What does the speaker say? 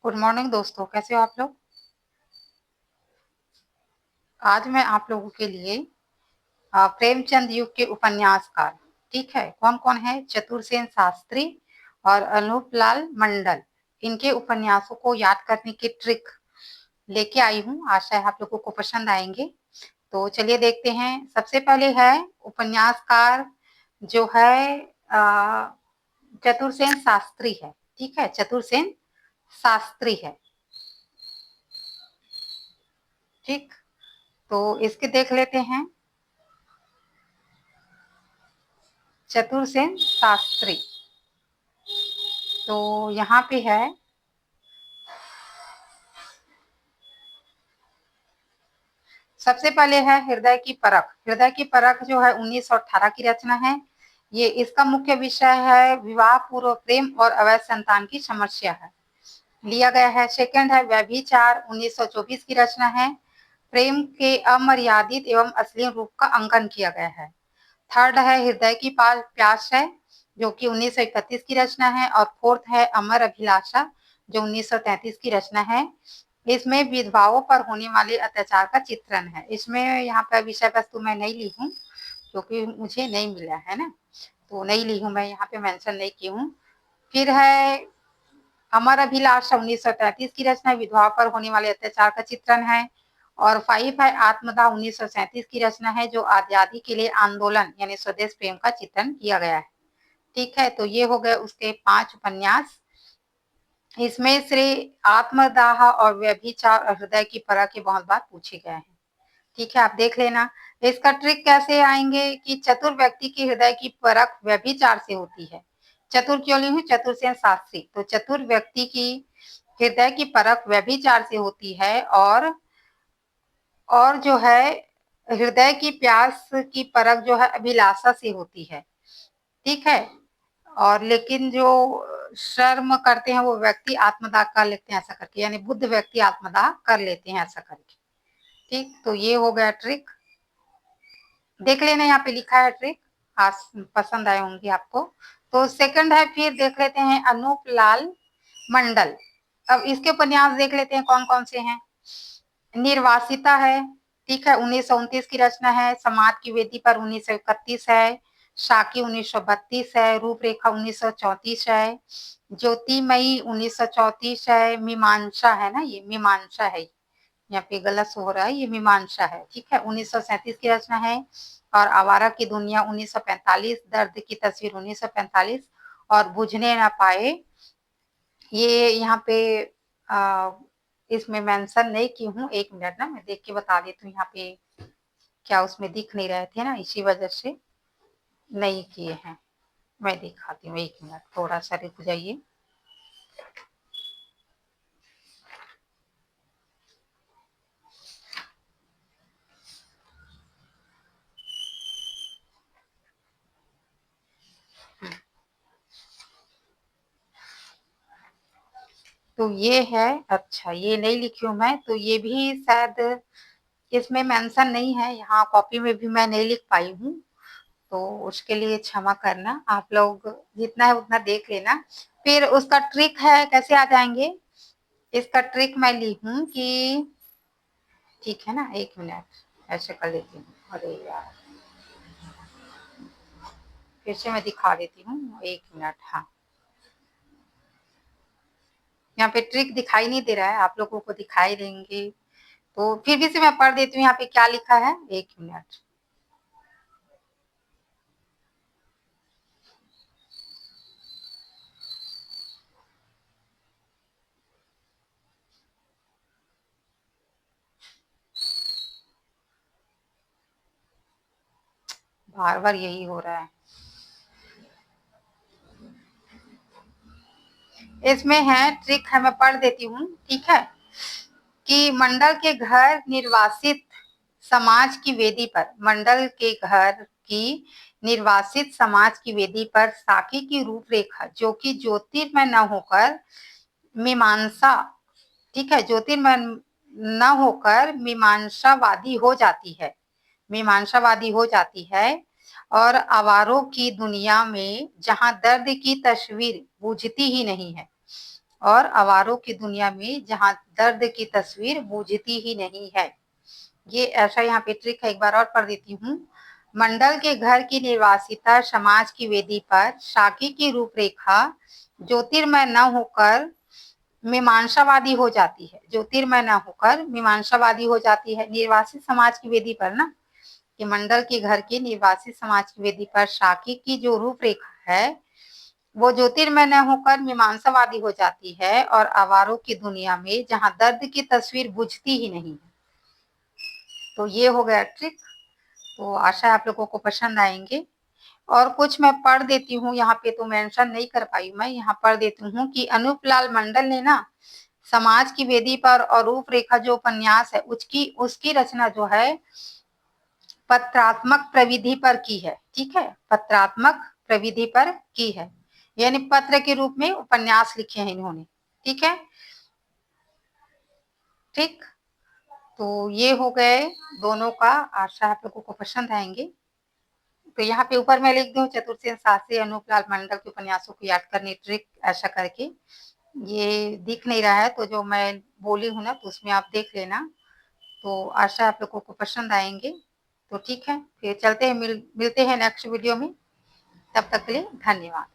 Good morning दोस्तों, कैसे हो आप लोग। आज मैं आप लोगों के लिए प्रेमचंद युग के उपन्यासकार, ठीक है, कौन कौन है, चतुरसेन शास्त्री और अनूपलाल मंडल, इनके उपन्यासों को याद करने की ट्रिक लेके आई हूँ। आशा है आप लोगों को पसंद आएंगे। तो चलिए देखते हैं। सबसे पहले है उपन्यासकार जो है चतुरसेन शास्त्री है, ठीक है, चतुरसेन शास्त्री है, ठीक। तो इसके देख लेते हैं, चतुरसेन शास्त्री। तो यहाँ पे है, सबसे पहले है हृदय की परख। हृदय की परख जो है 1918 की रचना है। ये इसका मुख्य विषय है विवाह पूर्व प्रेम और अवैध संतान की समस्या है, लिया गया है। सेकंड है व्यभिचार, 1924 की रचना है। प्रेम के अमर्यादित एवं अश्लील रूप का अंकन किया गया है। थर्ड है हृदय की प्यास है, जो कि 1931 की रचना है। और फोर्थ है अमर अभिलाषा, जो 1933 की रचना है। इसमें विधवाओं पर होने वाले अत्याचार का चित्रण है। इसमें यहाँ पर विषय वस्तु मैं नहीं ली हूँ, क्योंकि मुझे नहीं मिला है ना, तो नहीं ली हूँ, मैं यहाँ पे मेंशन नहीं की हूँ। फिर है अमर अभिलाषा, 1933 की रचना, विधवाओं पर होने वाले अत्याचार का चित्रण है। और 5 है आत्मदाह, 1937 की रचना है, जो आजादी के लिए आंदोलन यानी स्वदेश प्रेम का चित्रण किया गया है, ठीक है। तो ये हो गए उसके 5 उपन्यास। इसमें से आत्मदाह और व्यभिचार और हृदय की परख के बहुत बार पूछे गए हैं, ठीक है, आप देख लेना। इसका ट्रिक कैसे आएंगे कि चतुर व्यक्ति की हृदय की परख व्यभिचार से होती है। चतुर क्यों ली हूँ, चतुरसेन शास्त्री। तो चतुर व्यक्ति की हृदय की परख व्यभिचार से होती है, और जो है हृदय की प्यास की परख जो है अभिलाषा से होती है, ठीक है। और लेकिन जो शर्म करते हैं वो व्यक्ति आत्मदाह कर लेते हैं ऐसा करके, यानी बुद्ध व्यक्ति आत्मदाह कर लेते हैं ऐसा करके, ठीक। तो ये हो गया ट्रिक, देख लेना, यहाँ पे लिखा है ट्रिक, आज पसंद आए होंगे आपको। तो सेकंड है, फिर देख लेते हैं अनूपलाल मंडल। अब इसके उपन्यास देख लेते हैं कौन कौन से हैं। निर्वासिता है, ठीक है, 1929 की रचना है। समाज की वेदी पर, 1931 है। शाकी 1932 है। रूपरेखा 1934 है। ज्योतिमयी 1934 है। मीमांसा है ना, ये मीमांसा है, यहाँ पे गलत हो रहा है, ये मीमांसा है, ठीक है, 1937 की रचना है। और आवारा की दुनिया 1945, दर्द की तस्वीर 1945, और बुझने ना पाए, ये यहाँ पे इसमें मेंशन नहीं की हूँ। एक मिनट ना, मैं देख के बता देती हूँ, यहाँ पे क्या उसमें दिख नहीं रहे थे ना, इसी वजह से नहीं किए हैं। मैं दिखाती हूँ, एक मिनट, थोड़ा सा रुक जाइए। तो ये है, अच्छा ये नहीं लिखी हूँ मैं, तो ये भी शायद इसमें मेंशन नहीं है, यहाँ कॉपी में भी मैं नहीं लिख पाई हूँ, तो उसके लिए क्षमा करना। आप लोग जितना है उतना देख लेना। फिर उसका ट्रिक है, कैसे आ जाएंगे, इसका ट्रिक मैं ली हूँ कि, ठीक है ना, एक मिनट ऐसे कर लेती हूँ। अरे यार, फिर से मैं दिखा देती हूँ, एक मिनट। हाँ, यहाँ पे ट्रिक दिखाई नहीं दे रहा है, आप लोगों को दिखाई देंगे, तो फिर भी से मैं पढ़ देती हूँ यहाँ पे क्या लिखा है, एक मिनट। बार बार यही हो रहा है। इसमें है ट्रिक है, मैं पढ़ देती हूँ, ठीक है, कि मंडल के घर निर्वासित समाज की वेदी पर, मंडल के घर की निर्वासित समाज की वेदी पर साकी की रूपरेखा, जो कि ज्योतिर्मय न होकर मीमांसा, ठीक है, ज्योतिर्मय न होकर मीमांसावादी हो जाती है, मीमांसावादी हो जाती है। और आवारों की दुनिया में जहां दर्द की तस्वीर बुझती ही नहीं है, और आवारों की दुनिया में जहां दर्द की तस्वीर बूझती ही नहीं है। ये ऐसा यहाँ पे ट्रिक है, एक बार और पढ़ देती हूँ। मंडल के घर की निर्वासिता समाज की वेदी पर शाकी की रूपरेखा ज्योतिर्मय न होकर मीमांसावादी हो जाती है। ज्योतिर्मय न होकर मीमांसावादी हो जाती है। निर्वासित समाज की वेदी पर ना, कि मंडल के घर की निर्वासित समाज की वेदी पर शाकी की जो रूपरेखा है वो ज्योतिर्मय न होकर मीमांसावादी हो जाती है और आवारों की दुनिया में जहां दर्द की तस्वीर बुझती ही नहीं है। तो ये हो गया ट्रिक। तो आशा है आप लोगों को पसंद आएंगे। और कुछ मैं पढ़ देती हूँ, यहाँ पे तो मेंशन नहीं कर पाई, मैं यहाँ पढ़ देती हूँ कि अनूपलाल मंडल ने ना समाज की वेदी पर और रूपरेखा जो उपन्यास है उसकी उसकी रचना जो है पत्रात्मक प्रविधि पर की है। ठीक है, पत्रात्मक प्रविधि पर की है, यानी पत्र के रूप में उपन्यास लिखे हैं इन्होंने। ठीक है, ठीक। तो ये हो गए दोनों का, आशा आप लोगों को पसंद आएंगे। तो यहाँ पे ऊपर मैं लिख दूं चतुर्सेन शास्त्री अनूपलाल मंडल के उपन्यासों को याद करने ट्रिक, ऐसा करके। ये दिख नहीं रहा है तो जो मैं बोली हूँ ना तो उसमें आप देख लेना। तो आशा आप लोगों को पसंद आएंगे। तो ठीक है, फिर चलते हैं, मिलते हैं नेक्स्ट वीडियो में। तब तक के लिए धन्यवाद।